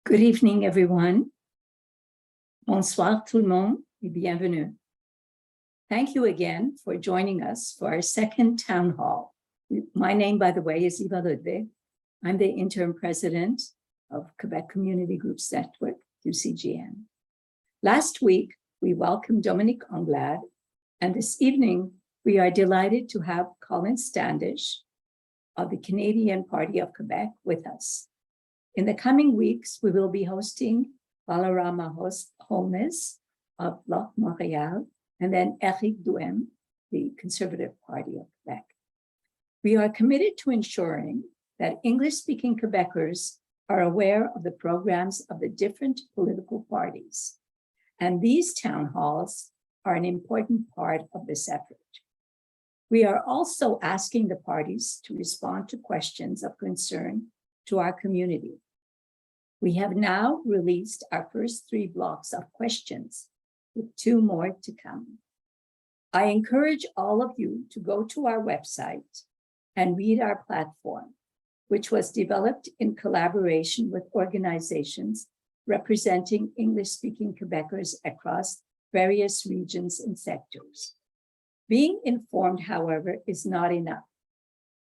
Good evening, everyone. Bonsoir tout le monde et bienvenue. Thank you again for joining us for our second town hall. My name, by the way, is Eva Ludwig. I'm the interim president of Quebec Community Groups Network, QCGN. Last week, we welcomed Dominique Anglade, and this evening, we are delighted to have Colin Standish of the Canadian Party of Quebec with us. In the coming weeks, we will be hosting Balarama Holmes of Bloc Montréal, and then Eric Duhem, the Conservative Party of Quebec. We are committed to ensuring that English-speaking Quebecers are aware of the programs of the different political parties. And these town halls are an important part of this effort. We are also asking the parties to respond to questions of concern to our community. We have now released our first 3 blocks of questions, with 2 more to come. I encourage all of you to go to our website and read our platform, which was developed in collaboration with organizations representing English-speaking Quebecers across various regions and sectors. Being informed, however, is not enough.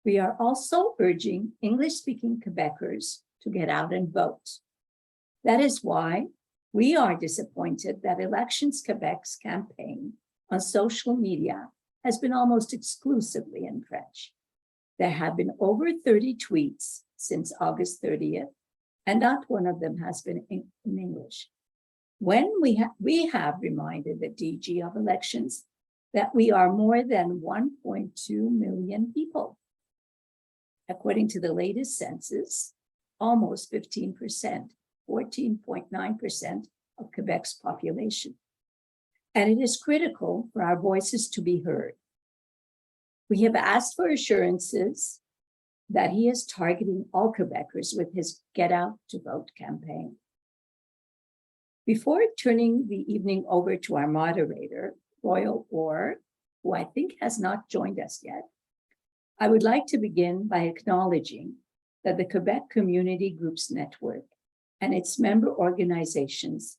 We are also urging English-speaking Quebecers to get out and vote. That is why we are disappointed that Elections Quebec's campaign on social media has been almost exclusively in French. There have been over 30 tweets since August 30th, and not one of them has been in English. When we have reminded the DG of elections that we are more than 1.2 million people. According to the latest census, almost 15%, 14.9% of Quebec's population. And it is critical for our voices to be heard. We have asked for assurances that he is targeting all Quebecers with his Get Out to Vote campaign. Before turning the evening over to our moderator, Royal Orr, who I think has not joined us yet, I would like to begin by acknowledging that the Quebec Community Groups Network and its member organizations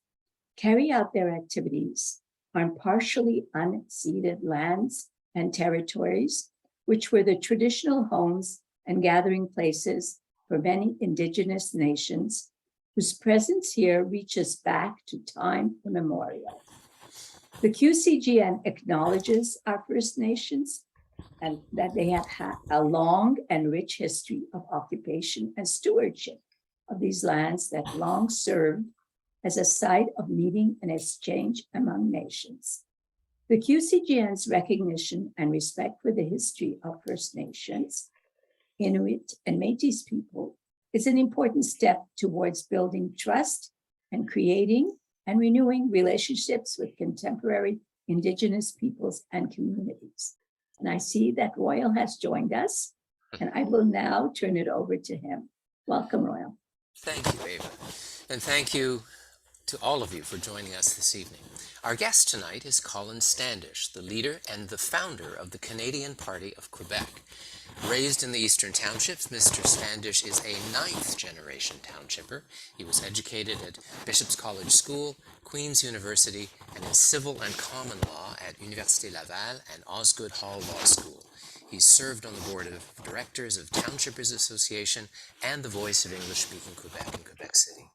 carry out their activities on partially unceded lands and territories, which were the traditional homes and gathering places for many Indigenous nations, whose presence here reaches back to time immemorial. The QCGN acknowledges our First Nations and that they have had a long and rich history of occupation and stewardship of these lands that long served as a site of meeting and exchange among nations. The QCGN's recognition and respect for the history of First Nations, Inuit, and Métis people is an important step towards building trust and creating and renewing relationships with contemporary Indigenous peoples and communities. And I see that Royal has joined us, and I will now turn it over to him. Welcome, Royal. Thank you, Ava, and thank you to all of you for joining us this evening. Our guest tonight is Colin Standish, the leader and the founder of the Canadian Party of Quebec. Raised in the Eastern Townships, Mr. Standish is a 9th-generation townshipper. He was educated at Bishop's College School, Queen's University, and in Civil and Common Law at Université Laval and Osgoode Hall Law School. He's served on the board of directors of Townshippers Association and the Voice of English-speaking Quebec in Quebec City.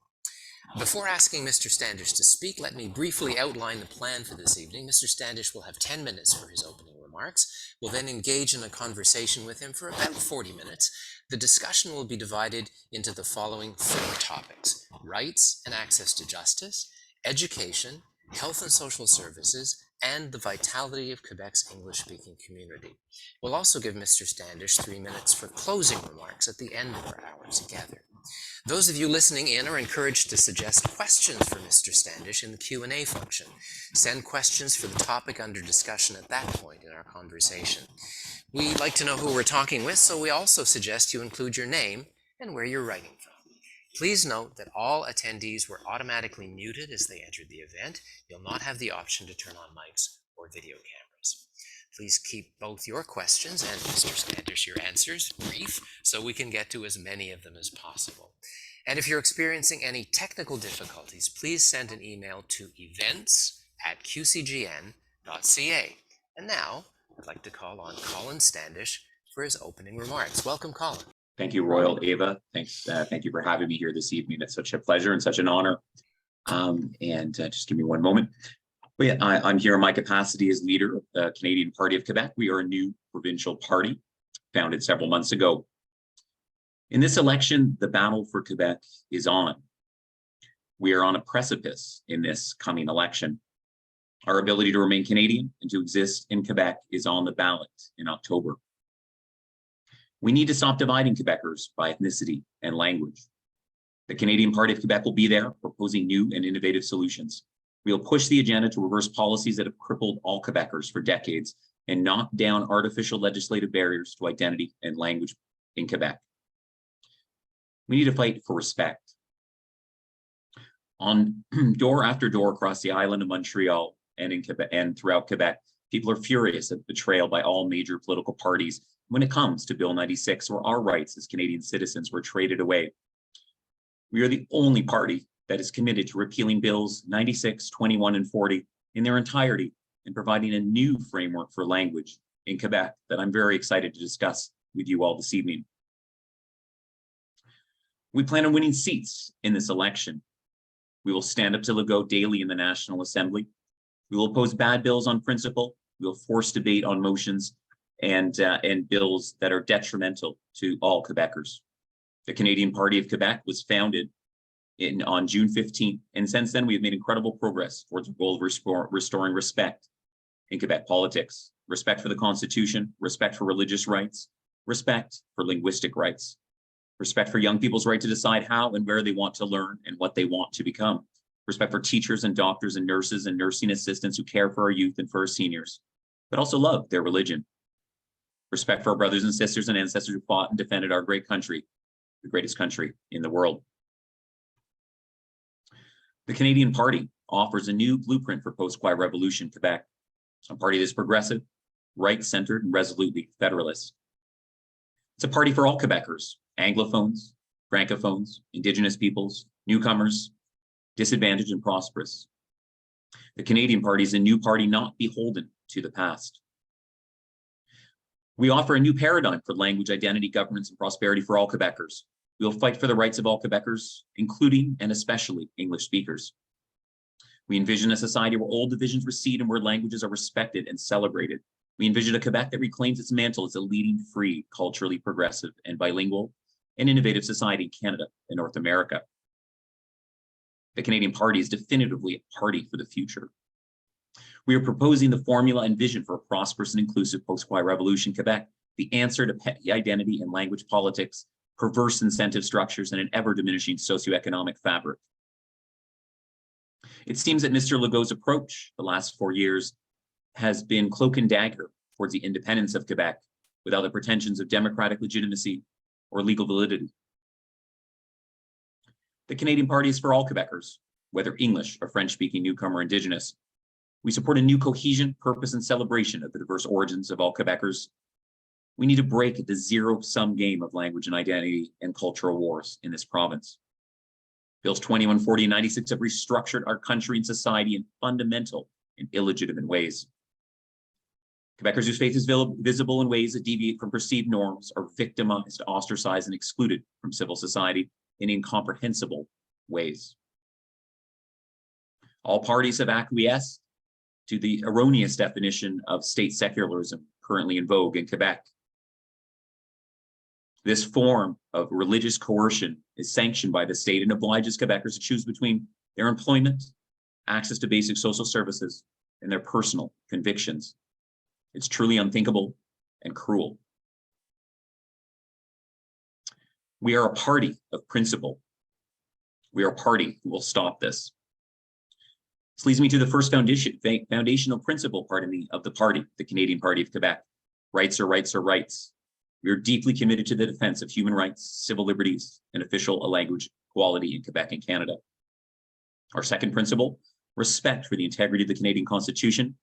Before asking Mr. Standish to speak, let me briefly outline the plan for this evening. Mr. Standish will have 10 minutes for his opening remarks. We'll then engage in a conversation with him for about 40 minutes. The discussion will be divided into the following 4 topics: rights and access to justice, education, health and social services, and the vitality of Quebec's English-speaking community. We'll also give Mr. Standish 3 minutes for closing remarks at the end of our hour together. Those of you listening in are encouraged to suggest questions for Mr. Standish in the Q&A function. Send questions for the topic under discussion at that point in our conversation. We like to know who we're talking with, so we also suggest you include your name and where you're writing from. Please note that all attendees were automatically muted as they entered the event. You'll not have the option to turn on mics or video cameras. Please keep both your questions and Mr. Standish, your answers brief so we can get to as many of them as possible. And if you're experiencing any technical difficulties, please send an email to events@qcgn.ca. And now, I'd like to call on Colin Standish for his opening remarks. Welcome, Colin. Thank you, Royal Ava. Thanks. Thank you for having me here this evening. It's such a pleasure and such an honor. Just give me one moment. But yeah, I'm here in my capacity as leader of the Canadian Party of Quebec. We are a new provincial party founded several months ago. In this election, the battle for Quebec is on. We are on a precipice in this coming election. Our ability to remain Canadian and to exist in Quebec is on the ballot in October. We need to stop dividing Quebecers by ethnicity and language. The Canadian Party of Quebec will be there proposing new and innovative solutions. We will push the agenda to reverse policies that have crippled all Quebecers for decades and knock down artificial legislative barriers to identity and language in Quebec. We need to fight for respect. On door after door across the island of Montreal and in Quebec and throughout Quebec, people are furious at betrayal by all major political parties when it comes to Bill 96, where our rights as Canadian citizens were traded away. We are the only party that is committed to repealing Bills 96, 21, and 40 in their entirety and providing a new framework for language in Quebec that I'm very excited to discuss with you all this evening. We plan on winning seats in this election. We will stand up to Legault daily in the National Assembly. We will oppose bad bills on principle. We will force debate on motions and bills that are detrimental to all Quebecers. The Canadian Party of Quebec was founded on June 15th, and since then we have made incredible progress towards the goal of restoring respect in Quebec politics, respect for the Constitution, respect for religious rights, respect for linguistic rights, respect for young people's right to decide how and where they want to learn and what they want to become, respect for teachers and doctors and nurses and nursing assistants who care for our youth and for our seniors, but also love their religion, respect for our brothers and sisters and ancestors who fought and defended our great country, the greatest country in the world. The Canadian Party offers a new blueprint for post-Quiet Revolution Quebec, a party that's progressive, right-centered, and resolutely federalist. It's a party for all Quebecers, Anglophones, Francophones, Indigenous peoples, newcomers, disadvantaged and prosperous. The Canadian Party is a new party not beholden to the past. We offer a new paradigm for language, identity, governance, and prosperity for all Quebecers. We will fight for the rights of all Quebecers, including and especially English speakers. We envision a society where old divisions recede and where languages are respected and celebrated. We envision a Quebec that reclaims its mantle as a leading, free, culturally progressive, and bilingual and innovative society in Canada and North America. The Canadian Party is definitively a party for the future. We are proposing the formula and vision for a prosperous and inclusive post-Quiet Revolution Quebec, the answer to petty identity and language politics, perverse incentive structures, and an ever-diminishing socioeconomic fabric. It seems that Mr. Legault's approach the last 4 years has been cloak and dagger towards the independence of Quebec without the pretensions of democratic legitimacy or legal validity. The Canadian Party is for all Quebecers, whether English or French-speaking, newcomer, Indigenous. We support a new cohesion, purpose, and celebration of the diverse origins of all Quebecers. We need to break the zero-sum game of language and identity and cultural wars in this province. Bills 21, 40, and 96 have restructured our country and society in fundamental and illegitimate ways. Quebecers whose faith is visible in ways that deviate from perceived norms are victimized, ostracized, and excluded from civil society in incomprehensible ways. All parties have acquiesced to the erroneous definition of state secularism currently in vogue in Quebec. This form of religious coercion is sanctioned by the state and obliges Quebecers to choose between their employment, access to basic social services, and their personal convictions. It's truly unthinkable and cruel. We are a party of principle. We are a party who will stop this. This leads me to the first foundational principle, of the party, the Canadian Party of Quebec. Rights are rights are rights. We are deeply committed to the defense of human rights, civil liberties, and official language equality in Quebec and Canada. Our second principle, respect for the integrity of the Canadian Constitution.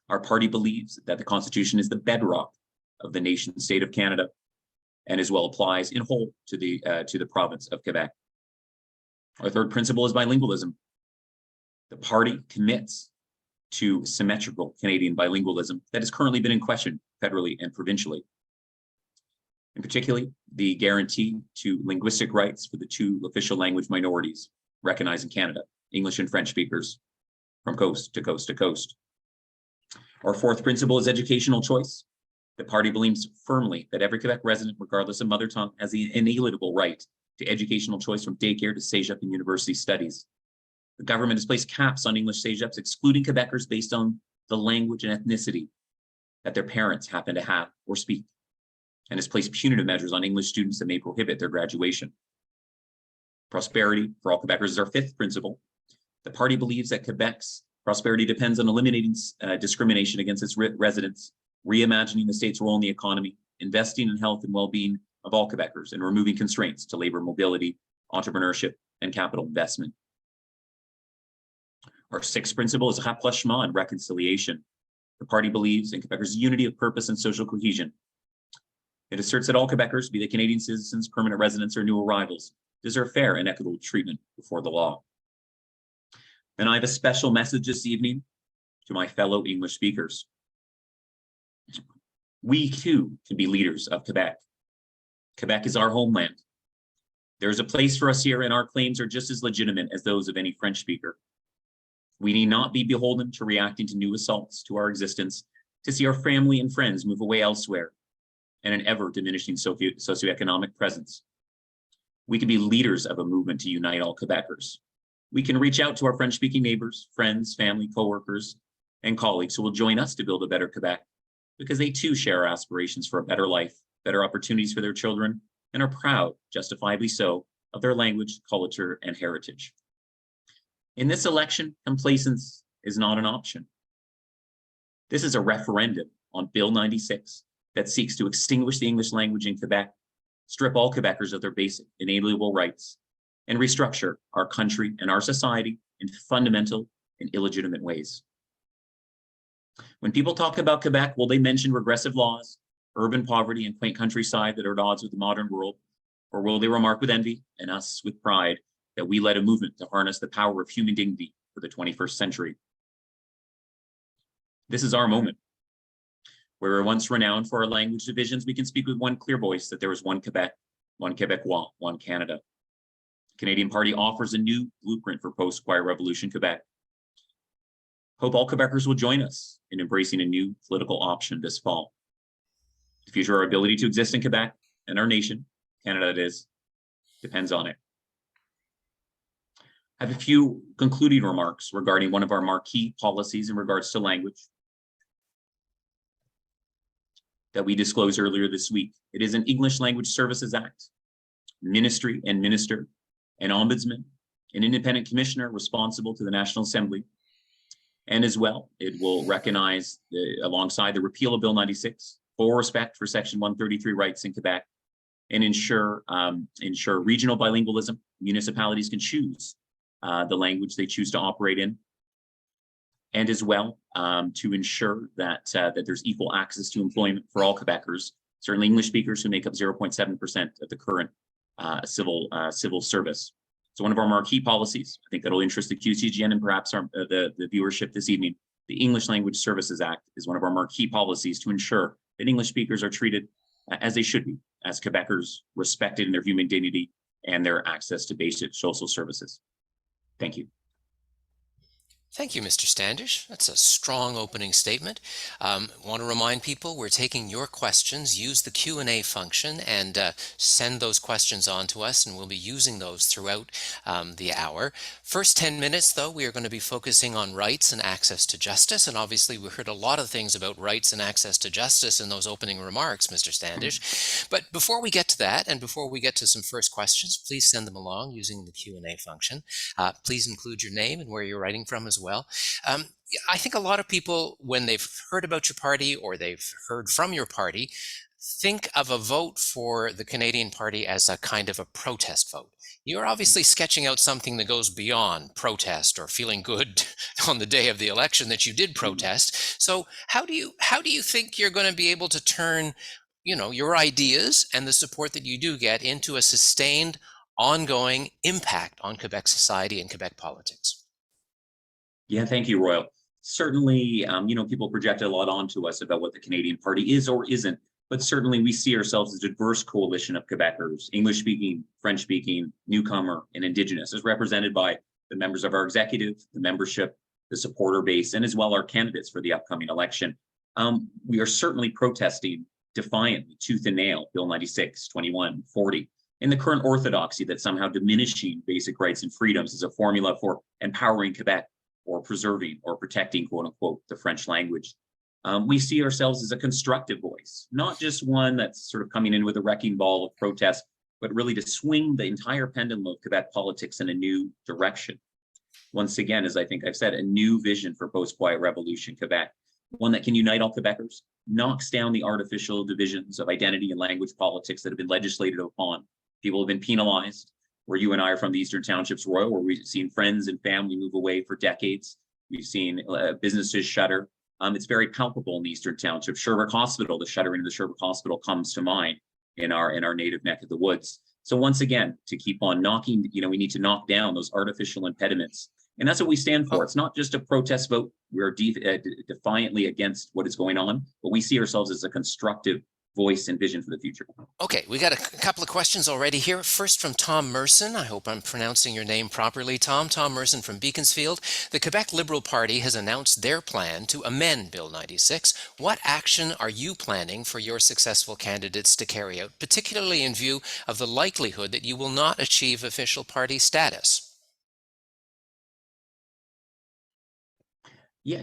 Our party believes that the Constitution is the bedrock of the nation state of Canada, and as well applies in whole to the province of Quebec. Our third principle is bilingualism. The party commits to symmetrical Canadian bilingualism that has currently been in question federally and provincially. In particular, the guarantee to linguistic rights for the two official language minorities recognized in Canada, English and French speakers, from coast to coast to coast. Our fourth principle is educational choice. The party believes firmly that every Quebec resident, regardless of mother tongue, has the inalienable right to educational choice from daycare to cégep and university studies. The government has placed caps on English cégeps, excluding Quebecers based on the language and ethnicity that their parents happen to have or speak, and has placed punitive measures on English students that may prohibit their graduation. Prosperity for all Quebecers is our fifth principle. The party believes that Quebec's prosperity depends on eliminating discrimination against its residents, reimagining the state's role in the economy, investing in health and well-being of all Quebecers, and removing constraints to labor mobility, entrepreneurship, and capital investment. Our sixth principle is rapprochement and reconciliation. The party believes in Quebecers' unity of purpose and social cohesion. It asserts that all Quebecers, be they Canadian citizens, permanent residents, or new arrivals, deserve fair and equitable treatment before the law. And I have a special message this evening to my fellow English speakers. We too can be leaders of Quebec. Quebec is our homeland. There's a place for us here, and our claims are just as legitimate as those of any French speaker. We need not be beholden to reacting to new assaults to our existence, to see our family and friends move away elsewhere, and an ever-diminishing socioeconomic presence. We can be leaders of a movement to unite all Quebecers. We can reach out to our French-speaking neighbors, friends, family, coworkers, and colleagues who will join us to build a better Quebec, because they too share our aspirations for a better life, better opportunities for their children, and are proud, justifiably so, of their language, culture, and heritage. In this election, complacence is not an option. This is a referendum on Bill 96 that seeks to extinguish the English language in Quebec, strip all Quebecers of their basic inalienable rights, and restructure our country and our society in fundamental and illegitimate ways. When people talk about Quebec, will they mention regressive laws, urban poverty, and quaint countryside that are at odds with the modern world? Or will they remark with envy, and us with pride, that we led a movement to harness the power of human dignity for the 21st century? This is our moment. Where we were once renowned for our language divisions, we can speak with one clear voice that there is one Quebec, one Quebecois, one Canada. The Canadian Party offers a new blueprint for post-Squire Revolution Quebec. Hope all Quebecers will join us in embracing a new political option this fall. The future of our ability to exist in Quebec and our nation, Canada it is, depends on it. I have a few concluding remarks regarding one of our marquee policies in regards to language that we disclosed earlier this week. It is an English Language Services Act. Ministry and minister, an ombudsman, an independent commissioner responsible to the National Assembly. And as well, it will recognize, alongside the repeal of Bill 96, full respect for Section 133 rights in Quebec, and ensure regional bilingualism. Municipalities can choose the language they choose to operate in, and as well to ensure that there's equal access to employment for all Quebecers, certainly English speakers who make up 0.7% of the current civil service. So one of our marquee policies, I think that'll interest the QCGN and perhaps the viewership this evening, the English Language Services Act is one of our marquee policies to ensure that English speakers are treated as they should be, as Quebecers, respected in their human dignity and their access to basic social services. Thank you. Thank you, Mr. Standish. That's a strong opening statement. Want to remind people we're taking your questions. Use the Q&A function and send those questions on to us, and we'll be using those throughout the hour. First 10 minutes, though, we are going to be focusing on rights and access to justice. And obviously, we heard a lot of things about rights and access to justice in those opening remarks, Mr. Standish. But before we get to that, and before we get to some first questions, please send them along using the Q&A function. Please include your name and where you're writing from as well. I think a lot of people, when they've heard about your party or they've heard from your party, think of a vote for the Canadian Party as a kind of a protest vote. You're obviously sketching out something that goes beyond protest or feeling good on the day of the election that you did protest. So how do you think you're going to be able to turn your ideas and the support that you do get into a sustained, ongoing impact on Quebec society and Quebec politics. Yeah, thank you, Royal. Certainly, people project a lot onto us about what the Canadian Party is or isn't, but certainly we see ourselves as a diverse coalition of Quebecers, English-speaking, French-speaking, newcomer, and Indigenous, as represented by the members of our executive, the membership, the supporter base, and as well our candidates for the upcoming election. We are certainly protesting defiantly, tooth and nail, Bill 96, 21, 40, and the current orthodoxy that somehow diminishing basic rights and freedoms is a formula for empowering Quebec or preserving or protecting, quote unquote, the French language. We see ourselves as a constructive voice, not just one that's sort of coming in with a wrecking ball of protest, but really to swing the entire pendulum of Quebec politics in a new direction. Once again, as I think I've said, a new vision for post-quiet revolution Quebec, one that can unite all Quebecers, knocks down the artificial divisions of identity and language politics that have been legislated upon. People have been penalized. Where you and I are from the Eastern Townships, Royal, where we've seen friends and family move away for decades. We've seen businesses shutter. It's very palpable in the Eastern Township. Sherbrooke Hospital, the shuttering of the Sherbrooke Hospital comes to mind in our native neck of the woods. So once again, to keep on knocking, we need to knock down those artificial impediments. And that's what we stand for. It's not just a protest vote. We're defiantly against what is going on, but we see ourselves as a constructive voice and vision for the future. Okay, we got a couple of questions already here. First from Tom Merson. I hope I'm pronouncing your name properly, Tom. Tom Merson from Beaconsfield. The Quebec Liberal Party has announced their plan to amend Bill 96. What action are you planning for your successful candidates to carry out, particularly in view of the likelihood that you will not achieve official party status? Yeah,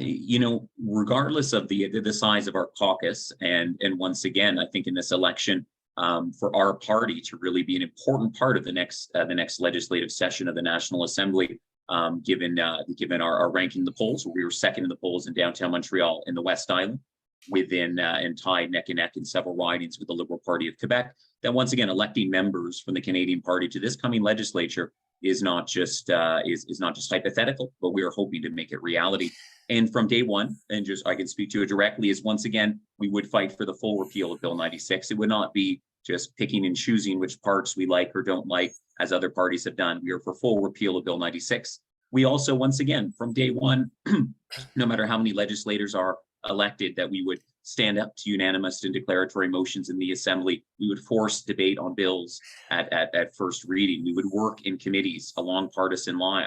regardless of the size of our caucus, and once again, I think in this election, for our party to really be an important part of the next legislative session of the National Assembly, given our ranking in the polls, where we were second in the polls in downtown Montreal in the West Island, and tied neck and neck in several ridings with the Liberal Party of Quebec. That once again, electing members from the Canadian Party to this coming legislature is not just hypothetical, but we are hoping to make it reality. And from day one, and just I can speak to it directly, is once again, we would fight for the full repeal of Bill 96. It would not be just picking and choosing which parts we like or don't like, as other parties have done. We are for full repeal of Bill 96. We also, once again, from day one, no matter how many legislators are elected, that we would stand up to unanimous and declaratory motions in the Assembly. We would force debate on bills at first reading. We would work in committees along partisan line,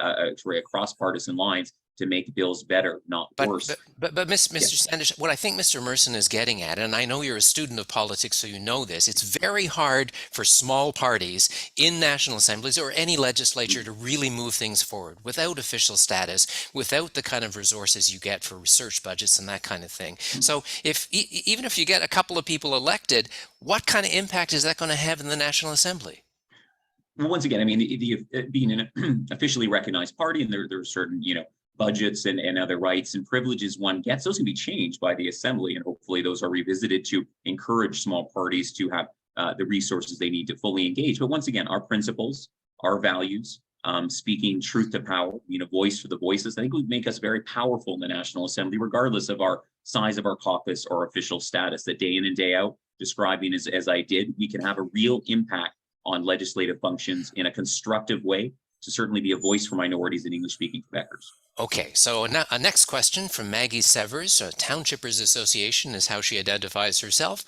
across partisan lines, to make bills better, not worse. But Mr. Standish, what I think Mr. Merson is getting at, and I know you're a student of politics, so you know this, it's very hard for small parties in national assemblies or any legislature to really move things forward without official status, without the kind of resources you get for research budgets and that kind of thing. So even if you get a couple of people elected, what kind of impact is that going to have in the National Assembly? Well, once again, I mean, being an officially recognized party, and there are certain, budgets and other rights and privileges one gets, those can be changed by the Assembly, and hopefully those are revisited to encourage small parties to have the resources they need to fully engage. But once again, our principles, our values, speaking truth to power, voice for the voiceless, I think would make us very powerful in the National Assembly, regardless of our size of our caucus or official status, that day in and day out, describing as I did, we can have a real impact on legislative functions in a constructive way to certainly be a voice for minorities and English-speaking Quebecers. Okay, so a next question from Maggie Severs, Townshippers Association is how she identifies herself.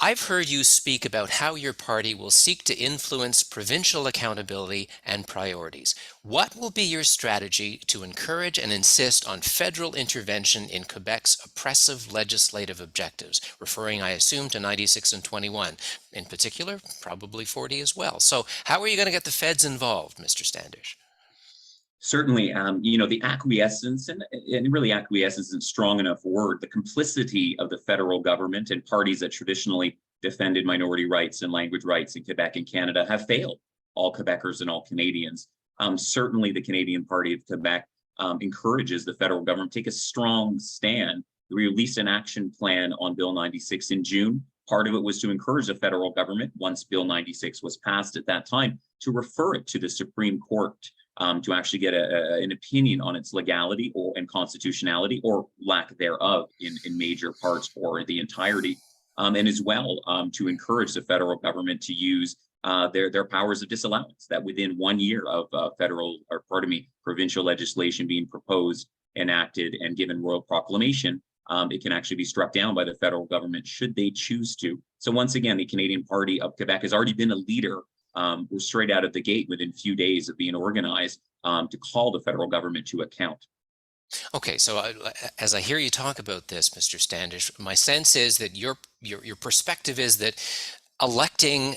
I've heard you speak about how your party will seek to influence provincial accountability and priorities. What will be your strategy to encourage and insist on federal intervention in Quebec's oppressive legislative objectives, referring, I assume, to 96 and 21, in particular, probably 40 as well. So how are you going to get the feds involved, Mr. Standish? Certainly, the acquiescence, and really acquiescence isn't strong enough word, the complicity of the federal government and parties that traditionally defended minority rights and language rights in Quebec and Canada have failed all Quebecers and all Canadians. Certainly, the Canadian Party of Quebec encourages the federal government to take a strong stand. We released an action plan on Bill 96 in June. Part of it was to encourage the federal government, once Bill 96 was passed at that time, to refer it to the Supreme Court to actually get an opinion on its legality and constitutionality, or lack thereof, in major parts or the entirety. and as well to encourage the federal government to use their powers of disallowance, that within 1 year of provincial legislation being proposed, enacted, and given royal proclamation, it can actually be struck down by the federal government should they choose to. So once again, the Canadian Party of Quebec has already been a leader. We're straight out of the gate within a few days of being organized to call the federal government to account. Okay, so as I hear you talk about this, Mr. Standish, my sense is that your perspective is that electing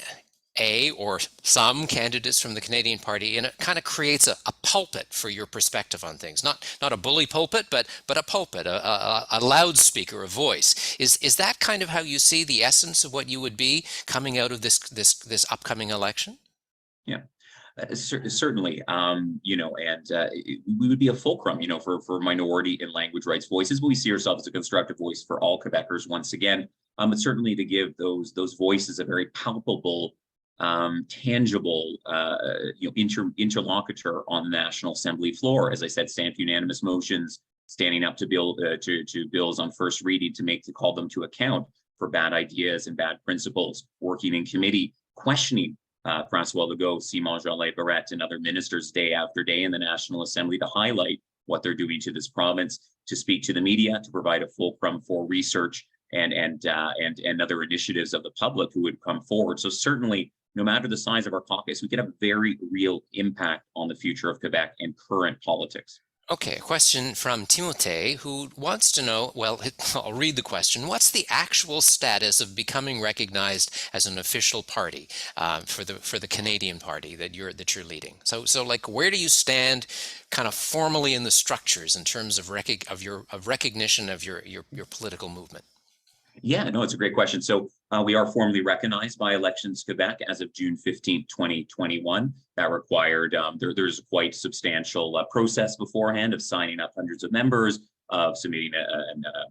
or some candidates from the Canadian Party, and it kind of creates a pulpit for your perspective on things. Not a bully pulpit, but a pulpit, a loudspeaker, a voice. Is that kind of how you see the essence of what you would be coming out of this upcoming election? Yeah. Certainly, we would be a fulcrum, for minority and language rights voices, but we see ourselves as a constructive voice for all Quebecers once again. But certainly to give those voices a very palpable, tangible, interlocutor on the National Assembly floor. As I said, stand for unanimous motions, standing up to bills on first reading to call them to account for bad ideas and bad principles, working in committee, questioning Francois Legault, Simon Jolin Barrette, and other ministers day after day in the National Assembly to highlight what they're doing to this province, to speak to the media, to provide a fulcrum for research and other initiatives of the public who would come forward. So certainly, no matter the size of our caucus, we could have a very real impact on the future of Quebec and current politics. Okay, a question from Timothée, who wants to know, well, I'll read the question. What's the actual status of becoming recognized as an official party for the Canadian Party that you're leading? So like, where do you stand kind of formally in the structures in terms of recognition of your political movement? Yeah, no, it's a great question. So we are formally recognized by Elections Quebec as of June 15th, 2021. That required, there's a quite substantial process beforehand of signing up hundreds of members, of submitting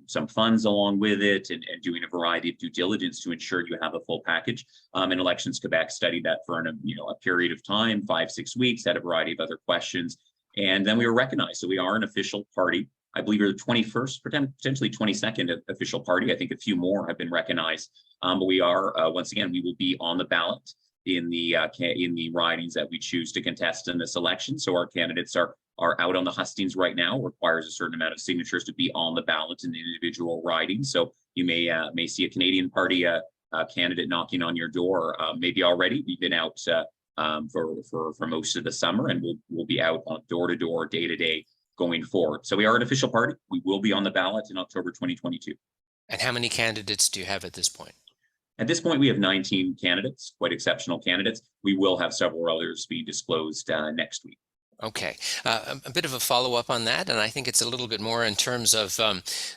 some funds along with it, and doing a variety of due diligence to ensure you have a full package. And Elections Quebec studied that for a period of time, 5-6 weeks, had a variety of other questions. And then we were recognized. So we are an official party. I believe we're the 21st, potentially 22nd official party. I think a few more have been recognized. But we are, once again, we will be on the ballot in the ridings that we choose to contest in this election. So our candidates are out on the hustings right now. It requires a certain amount of signatures to be on the ballot in the individual ridings. So you may see a Canadian Party candidate knocking on your door. Maybe already. We've been out for most of the summer, and we'll be out on door to door, day to day, going forward. So we are an official party. We will be on the ballot in October 2022. And how many candidates do you have at this point? At this point, we have 19 candidates, quite exceptional candidates. We will have several others being disclosed next week. Okay, a bit of a follow-up on that, and I think it's a little bit more in terms of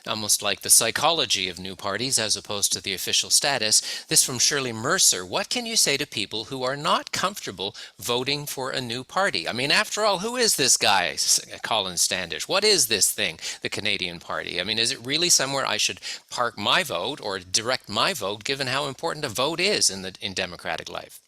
almost like the psychology of new parties as opposed to the official status. This from Shirley Mercer. What can you say to people who are not comfortable voting for a new party? I mean, after all, who is this guy, Colin Standish? What is this thing, the Canadian Party? I mean, is it really somewhere I should park my vote or direct my vote, given how important a vote is in democratic life?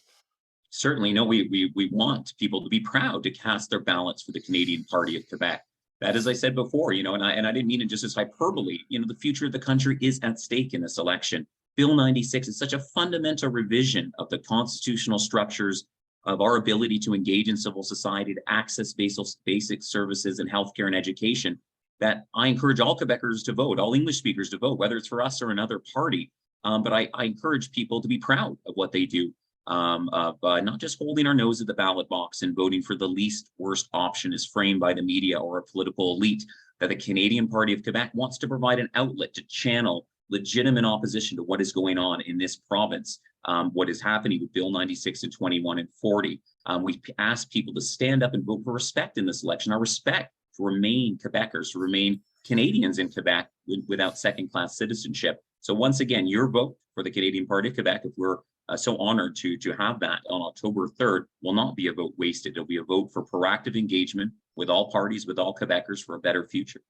Certainly, no, we want people to be proud to cast their ballots for the Canadian Party of Quebec. That, as I said before, and I didn't mean it just as hyperbole. The future of the country is at stake in this election. Bill 96 is such a fundamental revision of the constitutional structures of our ability to engage in civil society, to access basic services and healthcare and education, that I encourage all Quebecers to vote, all English speakers to vote, whether it's for us or another party. But I encourage people to be proud of what they do. Not just holding our nose at the ballot box and voting for the least worst option as framed by the media or a political elite, that the Canadian Party of Quebec wants to provide an outlet to channel legitimate opposition to what is going on in this province, what is happening with Bill 96 and 21 and 40. We ask people to stand up and vote for respect in this election, our respect to remain Quebecers, to remain Canadians in Quebec without second-class citizenship. So once again, your vote for the Canadian Party of Quebec, if we're so honored to have that on October 3rd, will not be a vote wasted. It'll be a vote for proactive engagement with all parties, with all Quebecers, for a better future.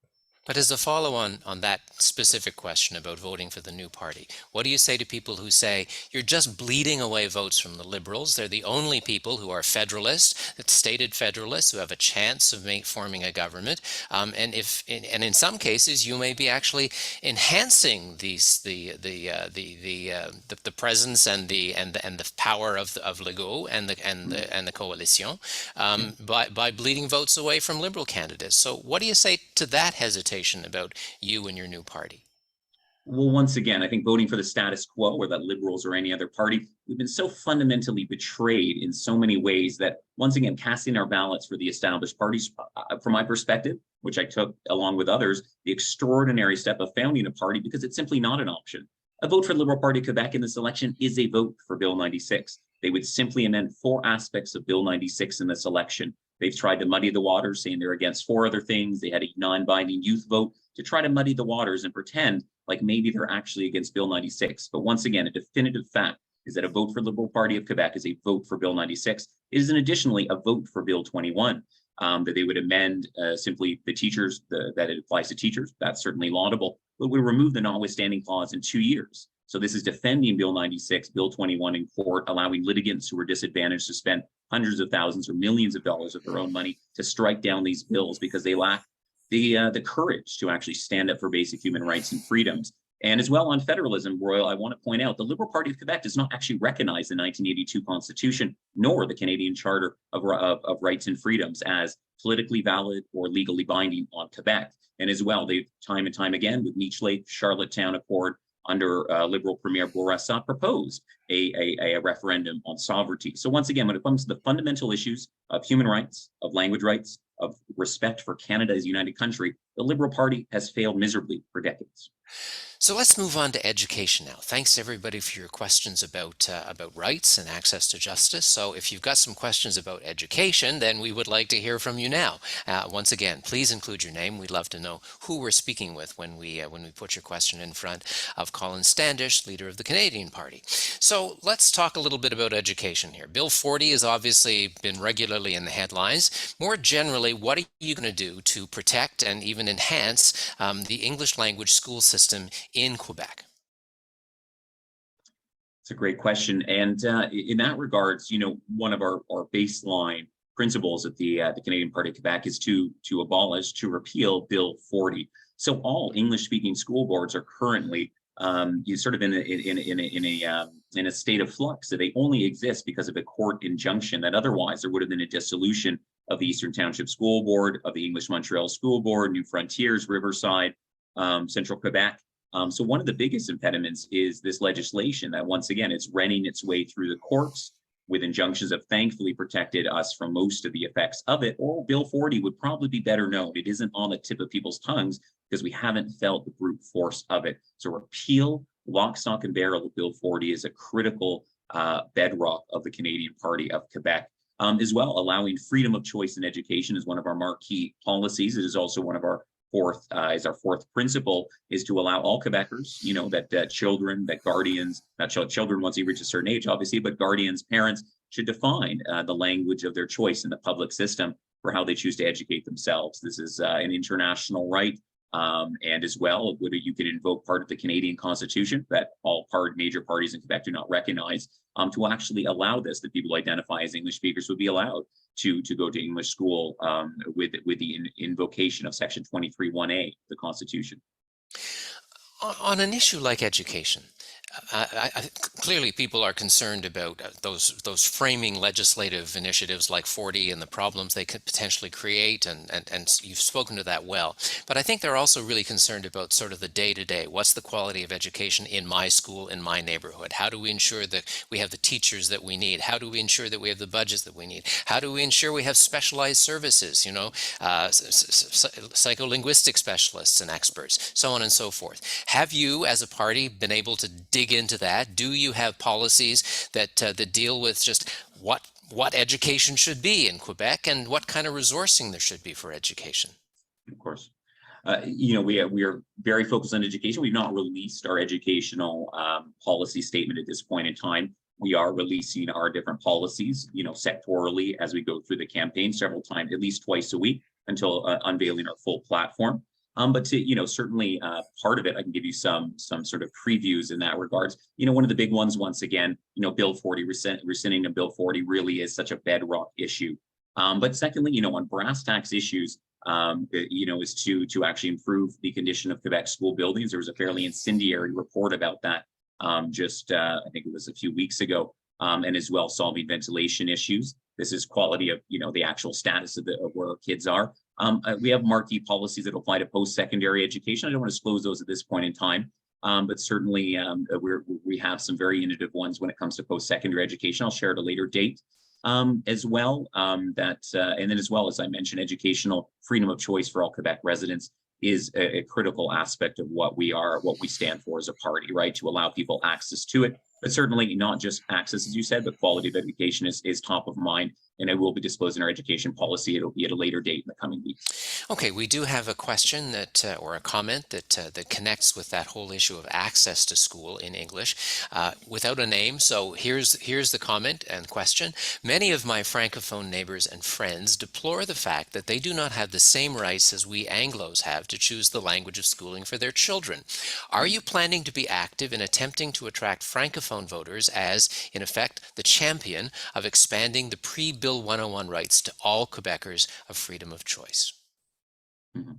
But as a follow-on on that specific question about voting for the new party, what do you say to people who say you're just bleeding away votes from the Liberals? They're the only people who are federalists, stated federalists, who have a chance of forming a government. And in some cases, you may be actually enhancing the presence and the power of Legault and the coalition by bleeding votes away from Liberal candidates. So, what do you say to that hesitation about you and your new party? Well, once again, I think voting for the status quo, or that Liberals or any other party, we've been so fundamentally betrayed in so many ways that, once again, casting our ballots for the established parties, from my perspective, which I took along with others, the extraordinary step of founding a party, because it's simply not an option. A vote for Liberal Party Quebec in this election is a vote for Bill 96. They would simply amend 4 aspects of Bill 96 in this election. They've tried to muddy the waters, saying they're against 4 other things. They had a non-binding youth vote to try to muddy the waters and pretend like maybe they're actually against Bill 96. But once again, a definitive fact is that a vote for Liberal Party of Quebec is a vote for Bill 96. It is additionally a vote for Bill 21, that they would amend simply the teachers, that it applies to teachers. That's certainly laudable, but we remove the notwithstanding clause in 2 years. So this is defending Bill 96, Bill 21 in court, allowing litigants who are disadvantaged to spend hundreds of thousands or millions of dollars of their own money to strike down these bills because they lack the courage to actually stand up for basic human rights and freedoms. And as well on federalism, Royal, I want to point out the Liberal Party of Quebec does not actually recognize the 1982 Constitution nor the Canadian Charter of Rights and Freedoms as politically valid or legally binding on Quebec. And as well, they've time and time again with Meech Lake, Charlottetown Accord under Liberal Premier Bourassa proposed a referendum on sovereignty. So once again, when it comes to the fundamental issues of human rights, of language rights, of respect for Canada as a united country, the Liberal Party has failed miserably for decades. So let's move on to education now. Thanks everybody for your questions about rights and access to justice. So if you've got some questions about education, then we would like to hear from you now. Once again, please include your name. We'd love to know who we're speaking with when we put your question in front of Colin Standish, leader of the Canadian Party. So let's talk a little bit about education here. Bill 40 has obviously been regularly in the headlines. More generally, what are you going to do to protect and even enhance the English language school system in Quebec? It's a great question. And in that regards, one of our baseline principles at the Canadian Party of Quebec is to repeal Bill 40. So all English-speaking school boards are currently sort of in a state of flux. So they only exist because of a court injunction that otherwise there would have been a dissolution of the Eastern Township School Board, of the English Montreal School Board, New Frontiers, Riverside, Central Quebec. So one of the biggest impediments is this legislation that, once again, it's renting its way through the courts with injunctions that thankfully protected us from most of the effects of it. Or Bill 40 would probably be better known. It isn't on the tip of people's tongues because we haven't felt the brute force of it. So repeal, lock, stock, and barrel of Bill 40 is a critical bedrock of the Canadian Party of Quebec. As well, allowing freedom of choice in education is one of our marquee policies. It is also one of our fourth principle, is to allow all Quebecers, that children, that guardians, not children once they reach a certain age, obviously, but guardians, parents should define the language of their choice in the public system for how they choose to educate themselves. This is an international right. And as well, whether you can invoke part of the Canadian Constitution that all major parties in Quebec do not recognize, to actually allow this, that people who identify as English speakers would be allowed to go to English school with the invocation of Section 23(1)(a) of the Constitution. On an issue like education, clearly people are concerned about those framing legislative initiatives like 40 and the problems they could potentially create, and you've spoken to that well. But I think they're also really concerned about sort of the day-to-day. What's the quality of education in my school, in my neighborhood? How do we ensure that we have the teachers that we need? How do we ensure that we have the budgets that we need? How do we ensure we have specialized services, psycholinguistic specialists and experts, so on and so forth? Have you, as a party, been able to dig into that? Do you have policies that deal with just what education should be in Quebec and what kind of resourcing there should be for education? Of course. We are very focused on education. We've not released our educational policy statement at this point in time. We are releasing our different policies, sectorally as we go through the campaign several times, at least twice a week, until unveiling our full platform. But to, certainly part of it, I can give you some sort of previews in that regards. One of the big ones, once again, Bill 40, rescinding of Bill 40 really is such a bedrock issue. But secondly, on brass tacks issues, is to actually improve the condition of Quebec school buildings. There was a fairly incendiary report about that I think it was a few weeks ago, and as well solving ventilation issues. This is quality of, the actual status of where our kids are. We have marquee policies that apply to post-secondary education. I don't want to disclose those at this point in time, but certainly we have some very innovative ones when it comes to post-secondary education. I'll share at a later date as well. And then as well, as I mentioned, educational freedom of choice for all Quebec residents is a critical aspect of what we stand for as a party, right? To allow people access to it, but certainly not just access, as you said, but quality of education is top of mind. And it will be disclosed in our education policy. It'll be at a later date in the coming weeks. Okay, we do have a question that, or a comment that connects with that whole issue of access to school in English, without a name. So here's the comment and question. Many of my Francophone neighbors and friends deplore the fact that they do not have the same rights as we Anglos have to choose the language of schooling for their children. Are you planning to be active in attempting to attract Francophone voters as, in effect, the champion of expanding the pre-Bill 101 rights to all Quebecers of freedom of choice? Mm-hmm.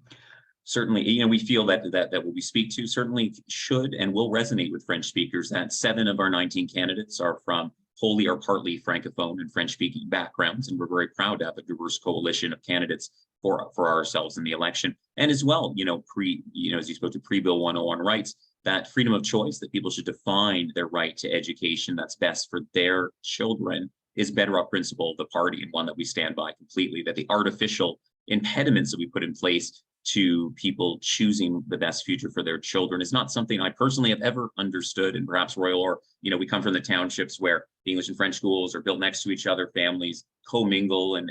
Certainly, we feel that what we speak to certainly should and will resonate with French speakers. That 7 of our 19 candidates are from wholly or partly Francophone and French-speaking backgrounds, and we're very proud to have a diverse coalition of candidates for ourselves in the election. And as well, as you spoke to pre-Bill 101 rights, that freedom of choice, that people should define their right to education that's best for their children, is bedrock principle of the party, and one that we stand by completely. That the artificial impediments that we put in place to people choosing the best future for their children is not something I personally have ever understood. And perhaps Royal Orr, we come from the townships where the English and French schools are built next to each other, families commingle, and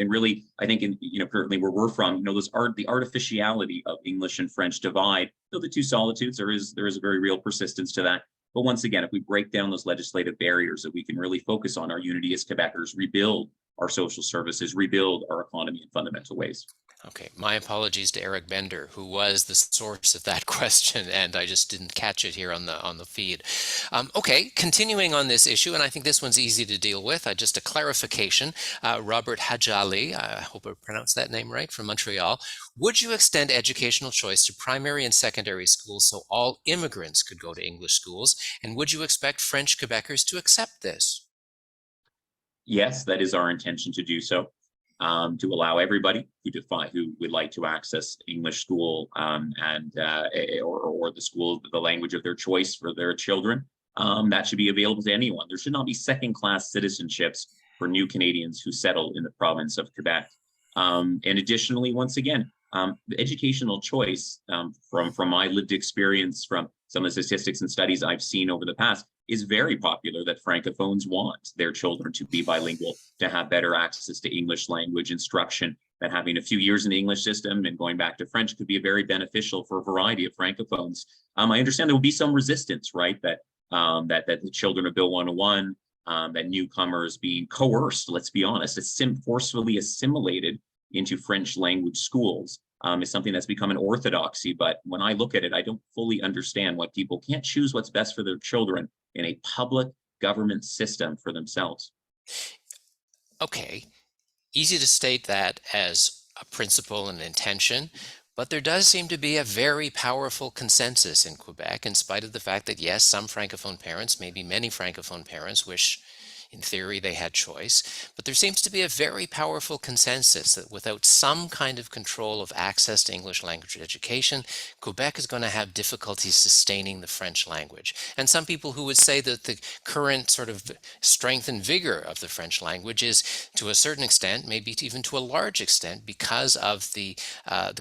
really, I think currently where we're from, the artificiality of English and French divide, though the two solitudes, there is a very real persistence to that. But once again, if we break down those legislative barriers, that we can really focus on our unity as Quebecers, rebuild our social services, rebuild our economy in fundamental ways. Okay, my apologies to Eric Bender, who was the source of that question, and I just didn't catch it here on the feed. Okay, continuing on this issue, and I think this one's easy to deal with. Just a clarification. Robert Hajali, I hope I pronounced that name right, from Montreal. Would you extend educational choice to primary and secondary schools so all immigrants could go to English schools? And would you expect French Quebecers to accept this? Yes, that is our intention to do so. To allow everybody who would like to access English school or the school, the language of their choice for their children, that should be available to anyone. There should not be second-class citizenships for new Canadians who settle in the province of Quebec. And additionally, once again, the educational choice, from my lived experience, from some of the statistics and studies I've seen over the past, is very popular, that Francophones want their children to be bilingual, to have better access to English language instruction, that having a few years in the English system and going back to French could be very beneficial for a variety of Francophones. I understand there will be some resistance, right? That the children of Bill 101, that newcomers being coerced, let's be honest, forcefully assimilated into French language schools. Is something that's become an orthodoxy. But when I look at it, I don't fully understand why people can't choose what's best for their children in a public government system for themselves. Okay, easy to state that as a principle and intention, but there does seem to be a very powerful consensus in Quebec, in spite of the fact that, yes, some Francophone parents, maybe many Francophone parents, wish in theory they had choice, but there seems to be a very powerful consensus that without some kind of control of access to English language education, Quebec is going to have difficulties sustaining the French language. And some people who would say that the current sort of strength and vigor of the French language is, to a certain extent, maybe even to a large extent, because of the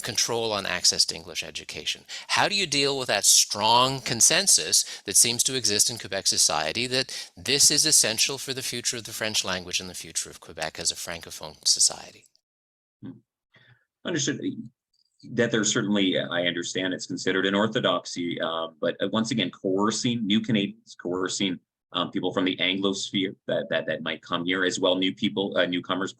control on access to English education. How do you deal with that strong consensus that seems to exist in Quebec society, that this is essential for the future of the French language and the future of Quebec as a Francophone society? Understood. That there's certainly, I understand it's considered an orthodoxy, but once again, coercing new Canadians, coercing people from the Anglosphere that might come here, as well, newcomers,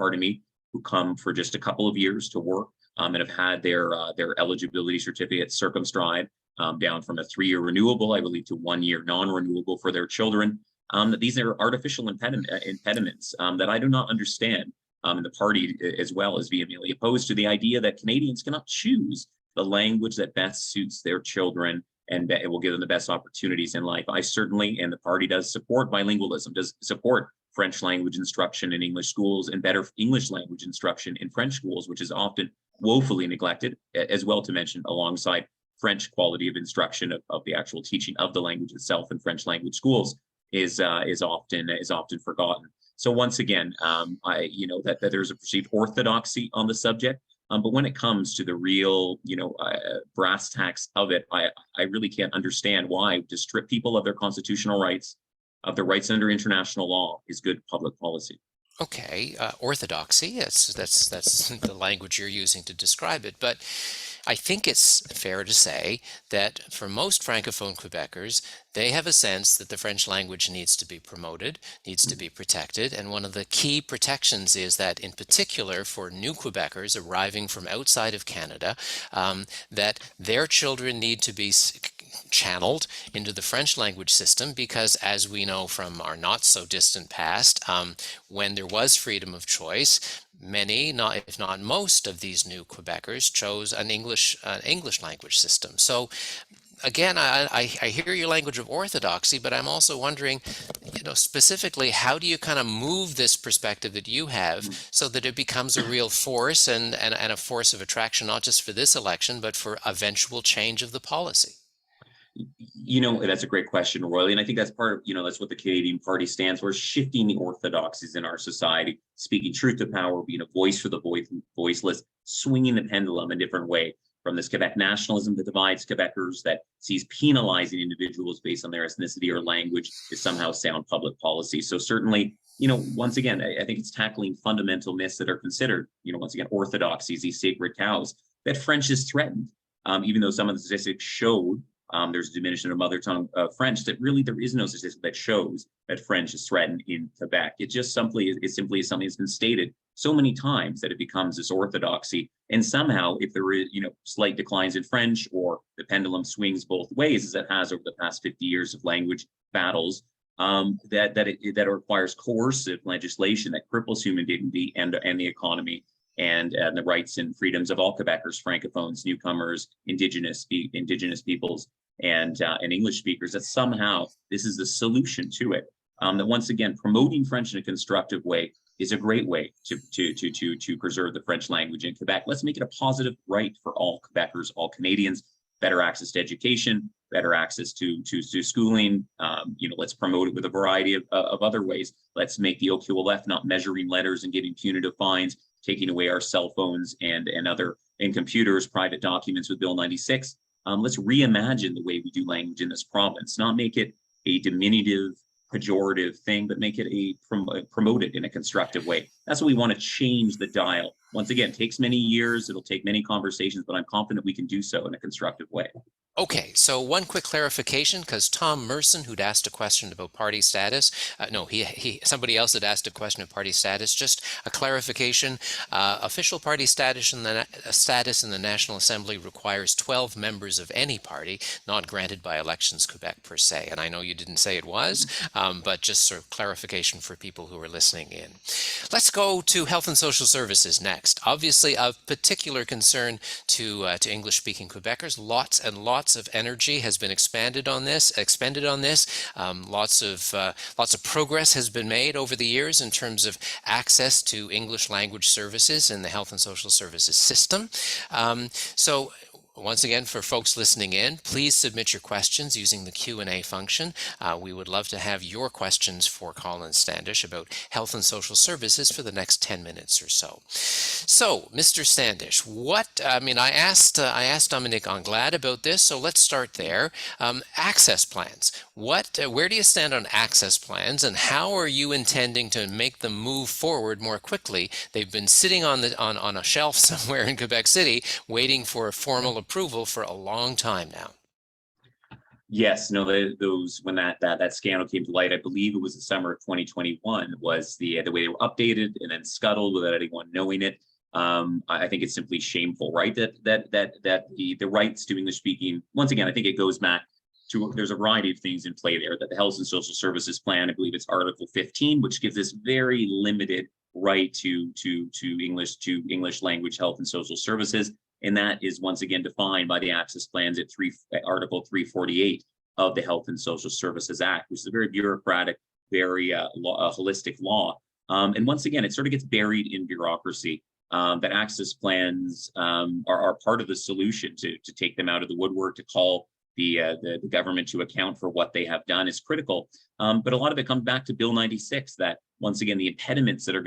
who come for just a couple of years to work, and have had their eligibility certificate circumscribed down from a 3-year renewable, I believe, to 1-year non-renewable for their children. That these are artificial impediments that I do not understand. And the party as well is vehemently opposed to the idea that Canadians cannot choose the language that best suits their children and it will give them the best opportunities in life. I certainly, and the party does support bilingualism, does support French language instruction in English schools and better English language instruction in French schools, which is often woefully neglected, as well to mention alongside French quality of instruction of the actual teaching of the language itself in French language schools is often forgotten. So once again, that there's a perceived orthodoxy on the subject, but when it comes to the real, brass tacks of it, I really can't understand why to strip people of their constitutional rights, of their rights under international law, is good public policy. Okay, orthodoxy, that's the language you're using to describe it. But I think it's fair to say that for most Francophone Quebecers, they have a sense that the French language needs to be promoted, needs to be protected. And one of the key protections is that, in particular, for new Quebecers arriving from outside of Canada, that their children need to be channeled into the French language system because, as we know from our not so distant past, when there was freedom of choice, many, if not most, of these new Quebecers chose an English language system. So again, I hear your language of orthodoxy, but I'm also wondering, specifically, how do you kind of move this perspective that you have so that it becomes a real force and a force of attraction, not just for this election, but for eventual change of the policy? That's a great question, Royally. And I think that's part of, that's what the Canadian Party stands for, shifting the orthodoxies in our society, speaking truth to power, being a voice for the voiceless, swinging the pendulum a different way from this Quebec nationalism that divides Quebecers, that sees penalizing individuals based on their ethnicity or language is somehow sound public policy. So certainly, once again, I think it's tackling fundamental myths that are considered, once again, orthodoxies, these sacred cows, that French is threatened, even though some of the statistics showed there's a diminution of mother tongue French, that really there is no statistic that shows that French is threatened in Quebec. It just simply is something that's been stated so many times that it becomes this orthodoxy. And somehow, if there is, slight declines in French, or the pendulum swings both ways, as it has over the past 50 years of language battles, that requires coercive legislation that cripples human dignity and the economy and the rights and freedoms of all Quebecers, Francophones, newcomers, Indigenous peoples, and English speakers, that somehow this is the solution to it. That once again, promoting French in a constructive way is a great way to preserve the French language in Quebec. Let's make it a positive right for all Quebecers, all Canadians. Better access to education, better access to schooling. Let's promote it with a variety of other ways. Let's make the OQLF not measuring letters and giving punitive fines, taking away our cell phones and computers, private documents with Bill 96. Let's reimagine the way we do language in this province, not make it a diminutive, pejorative thing, but make it promote it in a constructive way. That's what we want to change the dial. Once again, it takes many years, it'll take many conversations, but I'm confident we can do so in a constructive way. Okay, so one quick clarification, because Tom Merson, who'd asked a question about party status, somebody else had asked a question of party status. Just a clarification: official party status in the National Assembly requires 12 members of any party, not granted by Elections Quebec per se. And I know you didn't say it was, but just sort of clarification for people who are listening in. Let's go to Health and Social Services next. Obviously, of particular concern to English-speaking Quebecers. Lots and lots of energy has been expended on this. Lots of progress has been made over the years in terms of access to English language services in the health and social services system. So once again, for folks listening in, please submit your questions using the Q&A function. We would love to have your questions for Colin Standish about health and social services for the next 10 minutes or so. So, Mr. Standish, I asked Dominique Anglade about this, so let's start there. Access plans. Where do you stand on access plans, and how are you intending to make them move forward more quickly? They've been sitting on a shelf somewhere in Quebec City, waiting for a formal approval for a long time now. Yes, no, those when that scandal came to light, I believe it was the summer of 2021, was the way they were updated and then scuttled without anyone knowing it. I think it's simply shameful, right? That the rights to English speaking, once again, I think it goes back to, there's a variety of things in play there, that the Health and Social Services Plan, I believe it's Article 15, which gives this very limited right to English language health and social services. And that is once again defined by the access plans at Article 348 of the Health and Social Services Act, which is a very bureaucratic, very holistic law. And once again, it sort of gets buried in bureaucracy. That access plans are part of the solution to take them out of the woodwork, to call the government to account for what they have done is critical. But a lot of it comes back to Bill 96, that once again, the impediments that are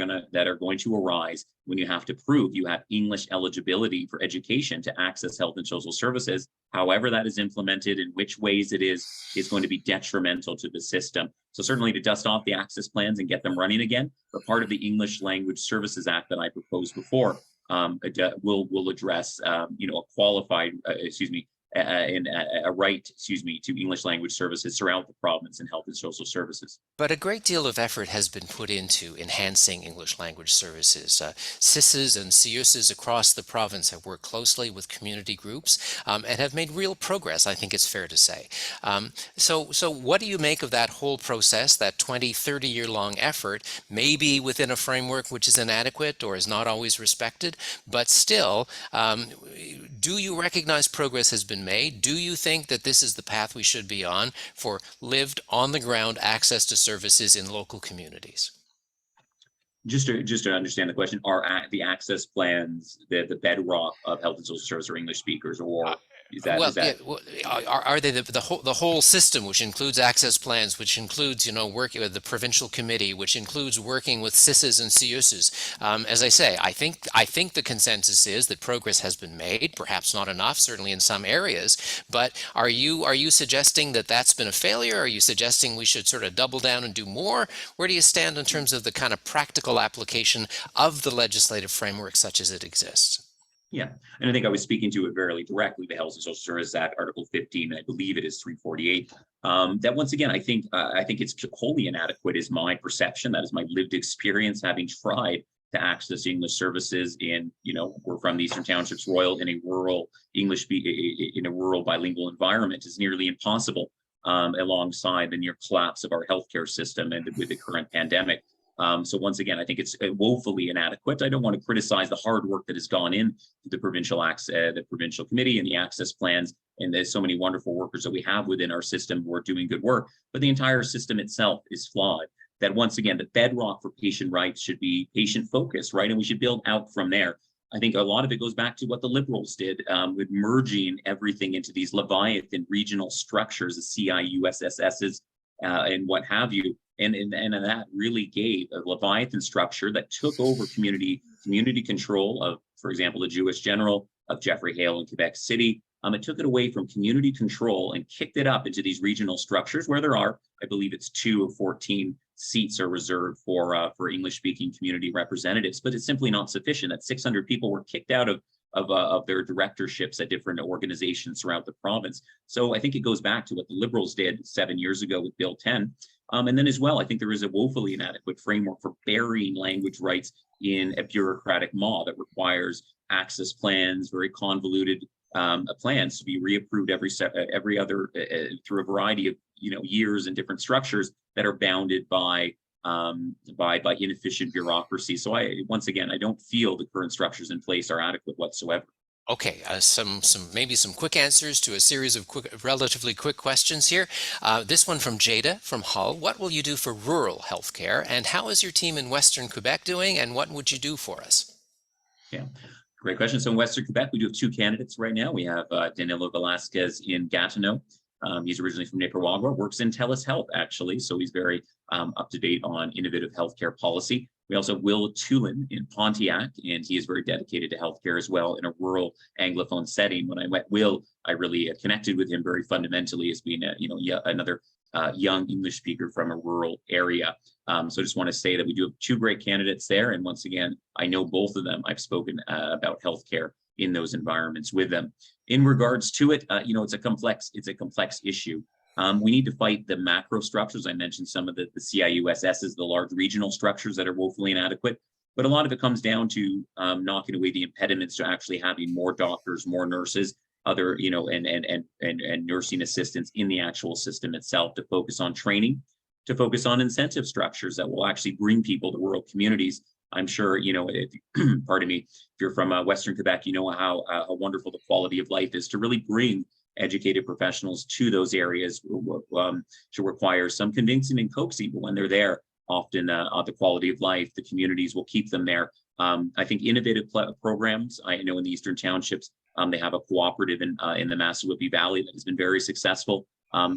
going to arise when you have to prove you have English eligibility for education to access health and social services, however that is implemented, in which ways it is going to be detrimental to the system. So certainly to dust off the access plans and get them running again, but part of the English Language Services Act that I proposed before will address, a qualified, a right, to English language services throughout the province in health and social services. But a great deal of effort has been put into enhancing English language services. CISs and CIUSs across the province have worked closely with community groups and have made real progress, I think it's fair to say. So what do you make of that whole process, that 20, 30-year-long effort, maybe within a framework which is inadequate or is not always respected, but still, do you recognize progress has been made? Do you think that this is the path we should be on for lived, on-the-ground access to services in local communities? Just to understand the question, are the access plans the bedrock of health and social service or English speakers, or is that? Are they the whole system, which includes access plans, which includes working with the provincial committee, which includes working with CISs and CIUSs? As I say, I think the consensus is that progress has been made, perhaps not enough, certainly in some areas. But are you suggesting that that's been a failure? Are you suggesting we should sort of double down and do more? Where do you stand in terms of the kind of practical application of the legislative framework such as it exists? Yeah, and I think I was speaking to it very directly, the Health and Social Services Act, Article 15, I believe it is 348. That once again, I think it's wholly inadequate, is my perception. That is my lived experience, having tried to access English services in, we're from the Eastern Townships, Royal, in a rural in a rural bilingual environment is nearly impossible, alongside the near collapse of our healthcare system and with the current pandemic. So once again, I think it's woefully inadequate. I don't want to criticize the hard work that has gone in to the provincial committee and the access plans, and there's so many wonderful workers that we have within our system who are doing good work, but the entire system itself is flawed. That once again, the bedrock for patient rights should be patient focused, right? And we should build out from there. I think a lot of it goes back to what the Liberals did with merging everything into these Leviathan regional structures, the CIUSSs and what have you. And that really gave a Leviathan structure that took over community control of, for example, the Jewish General, of Jeffrey Hale in Quebec City. It took it away from community control and kicked it up into these regional structures where there are, I believe it's 2 of 14 seats are reserved for English-speaking community representatives, but it's simply not sufficient. That 600 people were kicked out of their directorships at different organizations throughout the province. So I think it goes back to what the Liberals did 7 years ago with Bill 10. And then as well, I think there is a woefully inadequate framework for burying language rights in a bureaucratic maw that requires access plans, very convoluted plans to be reapproved every other through a variety of years and different structures that are bounded by inefficient bureaucracy. So once again, I don't feel the current structures in place are adequate whatsoever. Okay, maybe some quick answers to a series of relatively quick questions here. This one from Jada from Hull. What will you do for rural healthcare, and how is your team in Western Quebec doing, and what would you do for us? Yeah, great question. So in Western Quebec, we do have 2 candidates right now. We have Danilo Velasquez in Gatineau. He's originally from Nicaragua, works in TELUS Health, actually, so he's very up to date on innovative healthcare policy. We also have Will Tulin in Pontiac, and he is very dedicated to healthcare as well in a rural Anglophone setting. When I met Will, I really connected with him very fundamentally as being another young English speaker from a rural area. So I just want to say that we do have 2 great candidates there, and once again, I know both of them. I've spoken about healthcare in those environments with them. In regards to it, it's a complex issue. We need to fight the macro structures. I mentioned some of the CIUSSs, the large regional structures that are woefully inadequate. But a lot of it comes down to knocking away the impediments to actually having more doctors, more nurses, other, and nursing assistants in the actual system itself, to focus on training, to focus on incentive structures that will actually bring people to rural communities. I'm sure, if, pardon me, if you're from Western Quebec, you know how wonderful the quality of life is. To really bring educated professionals to those areas to require some convincing and coaxing, but when they're there, often the quality of life, the communities will keep them there. I think innovative programs, I know in the Eastern Townships, they have a cooperative in the Massawippi Valley that has been very successful.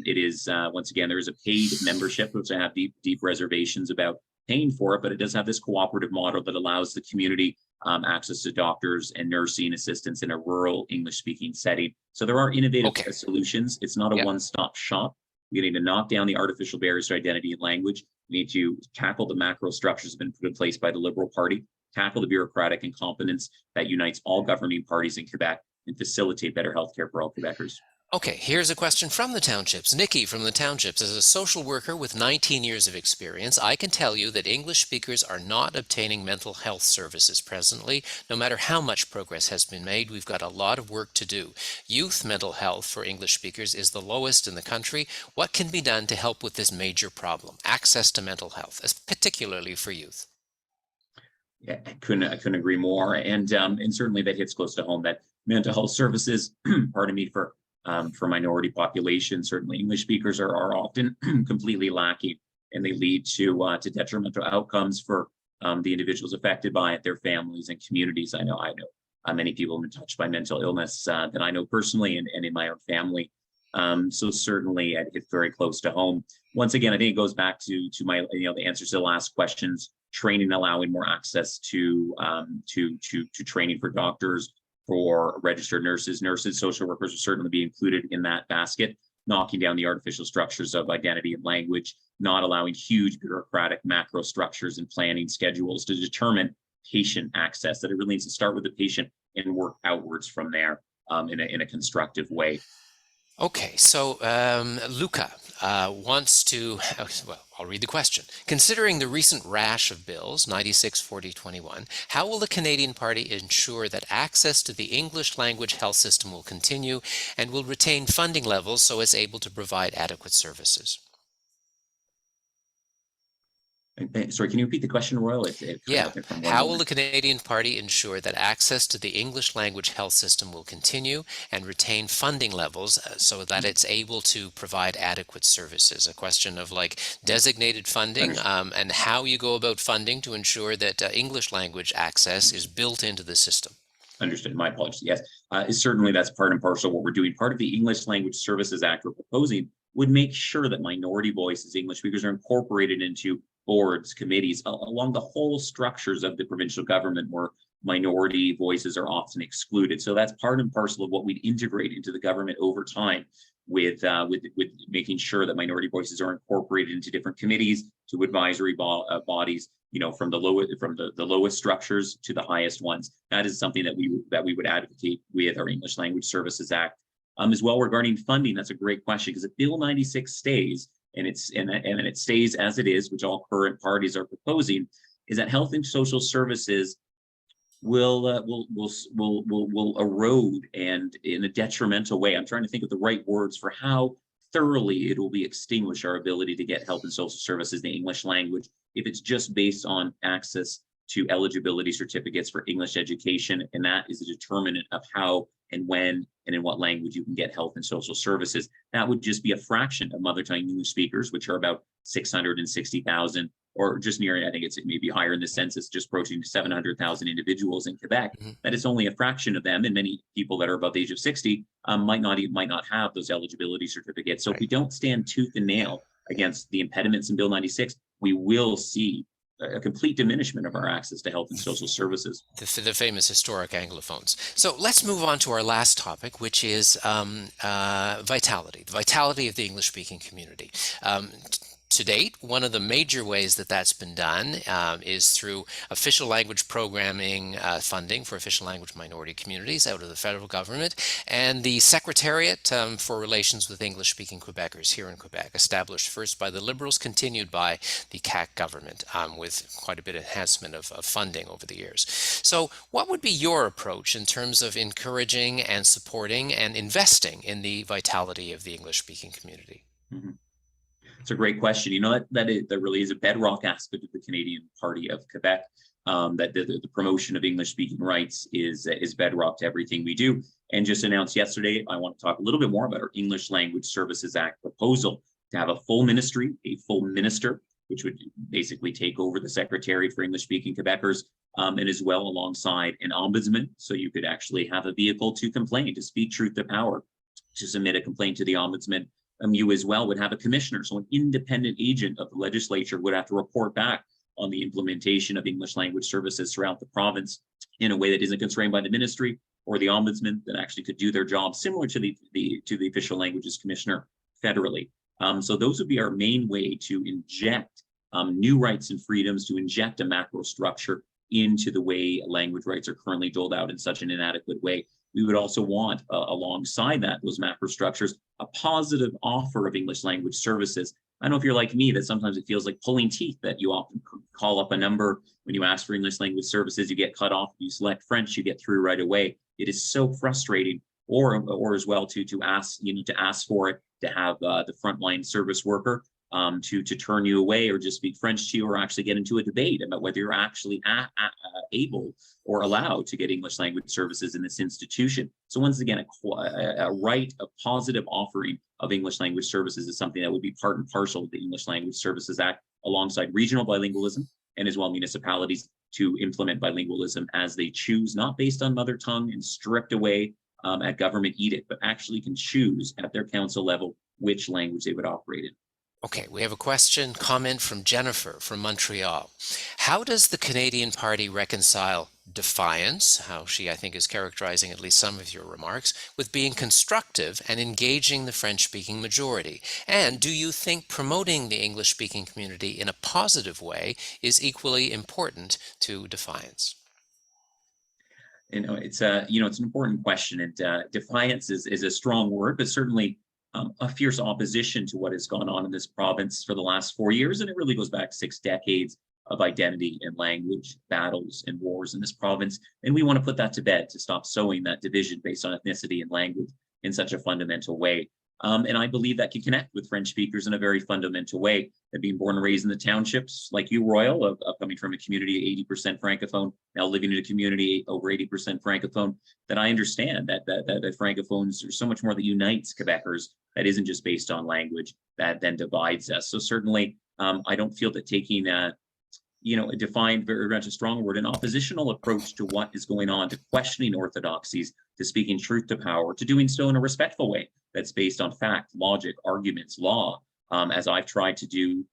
It is, once again, there is a paid membership, which I have deep reservations about paying for it, but it does have this cooperative model that allows the community access to doctors and nursing assistants in a rural English-speaking setting. So there are innovative solutions. It's not a one-stop shop. We need to knock down the artificial barriers to identity and language. We need to tackle the macro structures that have been put in place by the Liberal Party, tackle the bureaucratic incompetence that unites all governing parties in Quebec, and facilitate better healthcare for all Quebecers. Okay, here's a question from the townships. Nikki from the townships. As a social worker with 19 years of experience, I can tell you that English speakers are not obtaining mental health services presently. No matter how much progress has been made, we've got a lot of work to do. Youth mental health for English speakers is the lowest in the country. What can be done to help with this major problem, access to mental health, particularly for youth? Yeah, I couldn't agree more. And certainly that hits close to home, that mental health services, pardon me, for minority populations, certainly English speakers are often completely lacking, and they lead to detrimental outcomes for the individuals affected by it, their families and communities. I know many people have been touched by mental illness that I know personally and in my own family. So certainly it's very close to home. Once again, I think it goes back to my, the answers to the last questions: training, allowing more access to training for doctors, for registered nurses, social workers will certainly be included in that basket, knocking down the artificial structures of identity and language, not allowing huge bureaucratic macro structures and planning schedules to determine patient access, that it really needs to start with the patient and work outwards from there in a constructive way. Okay, so Luca wants to, well, I'll read the question. Considering the recent rash of bills, 96, 40, 21, how will the Canadian Party ensure that access to the English language health system will continue and will retain funding levels so it's able to provide adequate services? Sorry, can you repeat the question, Royal? How will the Canadian Party ensure that access to the English language health system will continue and retain funding levels so that it's able to provide adequate services? A question of like designated funding and how you go about funding to ensure that English language access is built into the system. Understood. My apologies. Yes, certainly that's part and parcel of what we're doing. Part of the English Language Services Act we're proposing would make sure that minority voices, English speakers, are incorporated into boards, committees, along the whole structures of the provincial government where minority voices are often excluded. So that's part and parcel of what we'd integrate into the government over time, with making sure that minority voices are incorporated into different committees, to advisory bodies, from the lowest structures to the highest ones. That is something that we would advocate with our English Language Services Act. As well, regarding funding, that's a great question, because if Bill 96 stays, and it stays as it is, which all current parties are proposing, is that health and social services will erode, and in a detrimental way. I'm trying to think of the right words for how thoroughly it will extinguish our ability to get health and social services in the English language if it's just based on access to eligibility certificates for English education, and that is a determinant of how and when and in what language you can get health and social services. That would just be a fraction of mother tongue English speakers, which are about 660,000, or just near, I think it's maybe higher in the census, just approaching 700,000 individuals in Quebec. That is only a fraction of them, and many people that are above the age of 60 might not have those eligibility certificates. So if we don't stand tooth and nail against the impediments in Bill 96, we will see a complete diminishment of our access to health and social services. The famous historic Anglophones. So let's move on to our last topic, which is vitality, the vitality of the English-speaking community. to date, one of the major ways that that's been done is through official language programming funding for official language minority communities out of the federal government, and the Secretariat for Relations with English-speaking Quebecers here in Quebec, established first by the Liberals, continued by the CAQ government, with quite a bit of enhancement of funding over the years. So what would be your approach in terms of encouraging and supporting and investing in the vitality of the English-speaking community? Mhm. It's a great question. You know, that really is a bedrock aspect of the Canadian Party of Quebec. That the promotion of English-speaking rights is bedrock to everything we do. And just announced yesterday, I want to talk a little bit more about our English Language Services Act proposal to have a full ministry, a full minister, which would basically take over the Secretariat for English-speaking Quebecers, and as well alongside an ombudsman. So you could actually have a vehicle to complain, to speak truth to power, to submit a complaint to the ombudsman. You as well would have a commissioner, so an independent agent of the legislature would have to report back on the implementation of English language services throughout the province in a way that isn't constrained by the ministry or the ombudsman, that actually could do their job similar to the official languages commissioner federally. So those would be our main way to inject new rights and freedoms, to inject a macro structure into the way language rights are currently doled out in such an inadequate way. We would also want, alongside that, those macro structures, a positive offer of English language services. I don't know if you're like me, that sometimes it feels like pulling teeth, that you often call up a number when you ask for English language services, you get cut off. You select French, you get through right away. It is so frustrating. Or as well to ask, you need to ask for it, to have the frontline service worker to turn you away or just speak French to you, or actually get into a debate about whether you're actually able or allowed to get English language services in this institution. So once again, a right, a positive offering of English language services is something that would be part and parcel of the English Language Services Act, alongside regional bilingualism and as well municipalities to implement bilingualism as they choose, not based on mother tongue and stripped away at government edict, but actually can choose at their council level which language they would operate in. Okay, we have a comment from Jennifer from Montreal. How does the Canadian Party reconcile defiance, how she, I think, is characterizing at least some of your remarks, with being constructive and engaging the French-speaking majority? And do you think promoting the English-speaking community in a positive way is equally important to defiance? It's an important question, and defiance is a strong word, but certainly a fierce opposition to what has gone on in this province for the last 4 years, and it really goes back 6 decades of identity and language battles and wars in this province. And we want to put that to bed, to stop sowing that division based on ethnicity and language in such a fundamental way. And I believe that can connect with French speakers in a very fundamental way. That being born and raised in the townships, like you, Royal, of coming from a community 80% Francophone, now living in a community over 80% Francophone, that I understand that Francophones are so much more that unites Quebecers, that isn't just based on language, that then divides us. So certainly, I don't feel that taking a defined, very much a strong word, an oppositional approach to what is going on, to questioning orthodoxies, to speaking truth to power, to doing so in a respectful way that's based on fact, logic, arguments, law, as I've tried to do,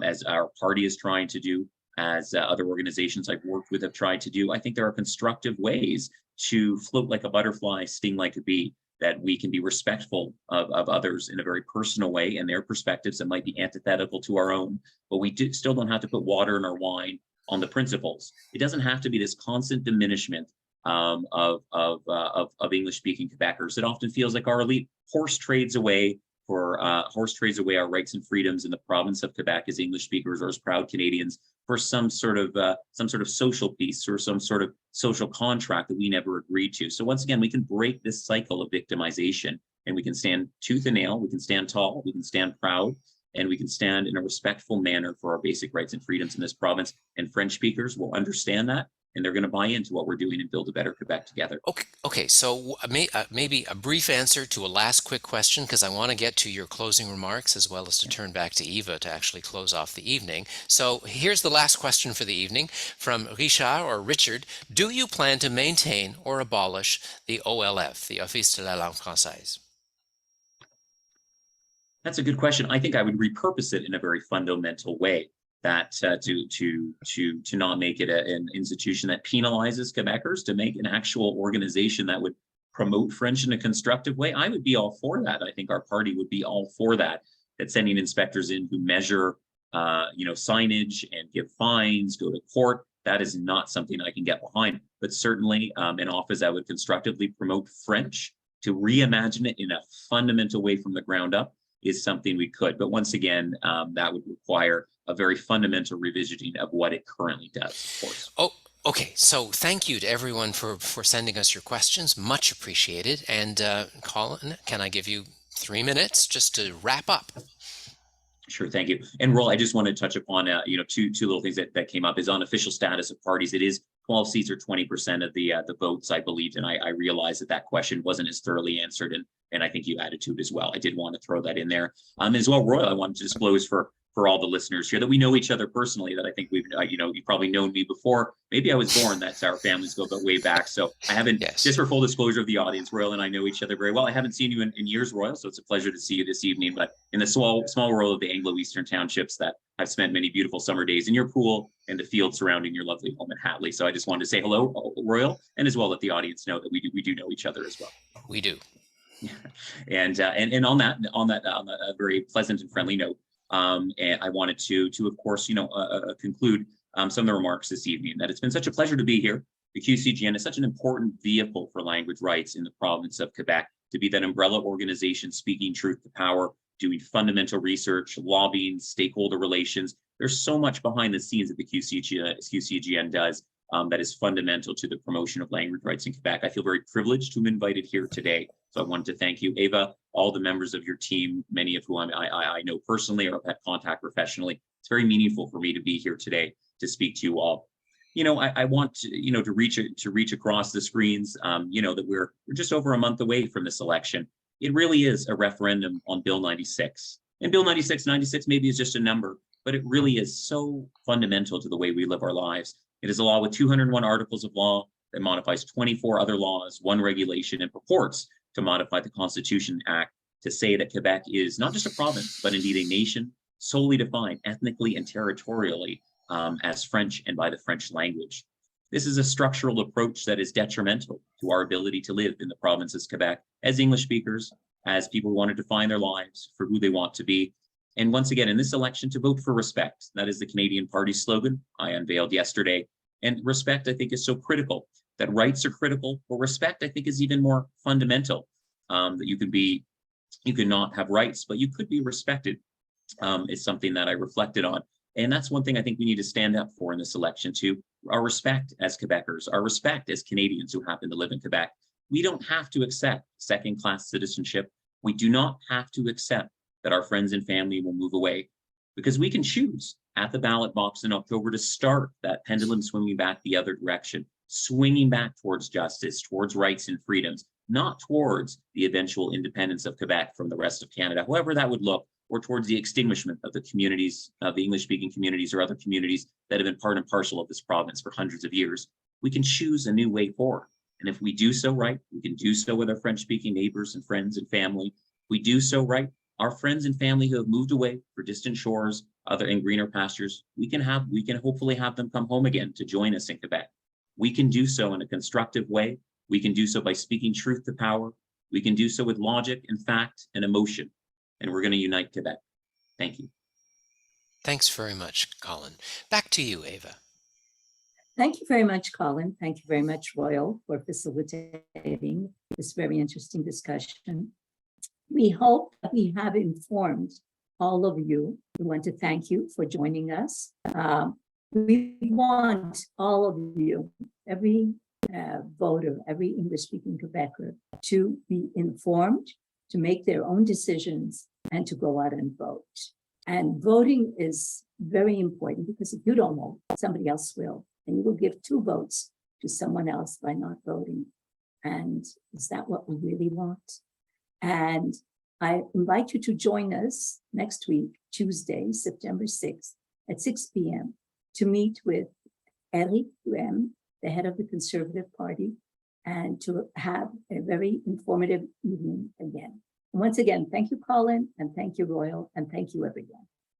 as our party is trying to do, as other organizations I've worked with have tried to do. I think there are constructive ways to float like a butterfly, sting like a bee, that we can be respectful of others in a very personal way and their perspectives that might be antithetical to our own, but we still don't have to put water in our wine on the principles. It doesn't have to be this constant diminishment of English-speaking Quebecers. It often feels like our elite horse trades away our rights and freedoms in the province of Quebec as English speakers or as proud Canadians for some sort of social peace or some sort of social contract that we never agreed to. So once again, we can break this cycle of victimization, and we can stand tooth and nail, we can stand tall, we can stand proud, and we can stand in a respectful manner for our basic rights and freedoms in this province. And French speakers will understand that, and they're going to buy into what we're doing and build a better Quebec together. Okay. So maybe a brief answer to a last quick question, because I want to get to your closing remarks as well as to turn back to Eva to actually close off the evening. So here's the last question for the evening from Richard. Do you plan to maintain or abolish the OLF, the Office de la Langue Française? That's a good question. I think I would repurpose it in a very fundamental way, that to not make it an institution that penalizes Quebecers, to make an actual organization that would promote French in a constructive way. I would be all for that. I think our party would be all for that, that sending inspectors in who measure signage and give fines, go to court. That is not something I can get behind. But certainly, in office, I would constructively promote French. To reimagine it in a fundamental way from the ground up is something we could. But once again, that would require a very fundamental revisiting of what it currently does, of course. Oh, okay. So thank you to everyone for sending us your questions. Much appreciated. And Colin, can I give you 3 minutes just to wrap up? Sure, thank you. And Roel, I just want to touch upon, two little things that came up is on official status of parties. It is 12 seats or 20% of the votes, I believe. And I realized that question wasn't as thoroughly answered. And I think you added to it as well. I did want to throw that in there. As well, Roel, I wanted to disclose for all the listeners here that we know each other personally, that I think we've, you've probably known me before. Maybe I was born, that's our families go way back. So I haven't, just for full disclosure of the audience, Roel and I know each other very well. I haven't seen you in years, Roel, so it's a pleasure to see you this evening. But in the small world of the Anglo-Eastern townships, that I've spent many beautiful summer days in your pool and the field surrounding your lovely home in Hatley. So I just wanted to say hello, Roel, and as well let the audience know that we do know each other as well. We do. And on that very pleasant and friendly note, and I wanted to of course, conclude some of the remarks this evening, that it's been such a pleasure to be here. The QCGN is such an important vehicle for language rights in the province of Quebec, to be that umbrella organization speaking truth to power, doing fundamental research, lobbying, stakeholder relations. There's so much behind the scenes that the QCGN does that is fundamental to the promotion of language rights in Quebec. I feel very privileged to be invited here today. So I wanted to thank you, Ava, all the members of your team, many of whom I know personally or have had contact professionally. It's very meaningful for me to be here today to speak to you all. I want to reach across the screens, that we're just over a month away from this election. It really is a referendum on Bill 96. And Bill 96 maybe is just a number, but it really is so fundamental to the way we live our lives. It is a law with 201 articles of law that modifies 24 other laws, 1 regulation, and purports to modify the Constitution Act to say that Quebec is not just a province, but indeed a nation solely defined ethnically and territorially as French and by the French language. This is a structural approach that is detrimental to our ability to live in the province of Quebec as English speakers, as people who want to define their lives for who they want to be. And once again, in this election, to vote for respect. That is the Canadian Party slogan I unveiled yesterday. And respect, I think, is so critical. That rights are critical, but respect, I think, is even more fundamental. That you can not have rights, but you could be respected, is something that I reflected on. And that's one thing I think we need to stand up for in this election too. Our respect as Quebecers, our respect as Canadians who happen to live in Quebec. We don't have to accept second-class citizenship. We do not have to accept that our friends and family will move away, because we can choose at the ballot box in October to start that pendulum swinging back the other direction, swinging back towards justice, towards rights and freedoms, not towards the eventual independence of Quebec from the rest of Canada, however that would look, or towards the extinguishment of the communities, of the English-speaking communities or other communities that have been part and parcel of this province for hundreds of years. We can choose a new way forward. And if we do so right, we can do so with our French-speaking neighbors and friends and family. If we do so right, our friends and family who have moved away for distant shores, other and greener pastures, we can hopefully have them come home again to join us in Quebec. We can do so in a constructive way. We can do so by speaking truth to power. We can do so with logic and fact and emotion. And we're going to unite Quebec. Thank you. Thanks very much, Colin. Back to you, Ava. Thank you very much, Colin. Thank you very much, Royal, for facilitating this very interesting discussion. We hope that we have informed all of you. We want to thank you for joining us. We want all of you, every voter, every English-speaking Quebecer, to be informed, to make their own decisions, and to go out and vote. And voting is very important, because if you don't vote, somebody else will, and you will give 2 votes to someone else by not voting. And is that what we really want? And I invite you to join us next week, Tuesday, September 6th at 6 p.m. to meet with Eric Duhem, the head of the Conservative Party, and to have a very informative evening again. And once again, thank you, Colin, and thank you, Royal, and thank you, everyone.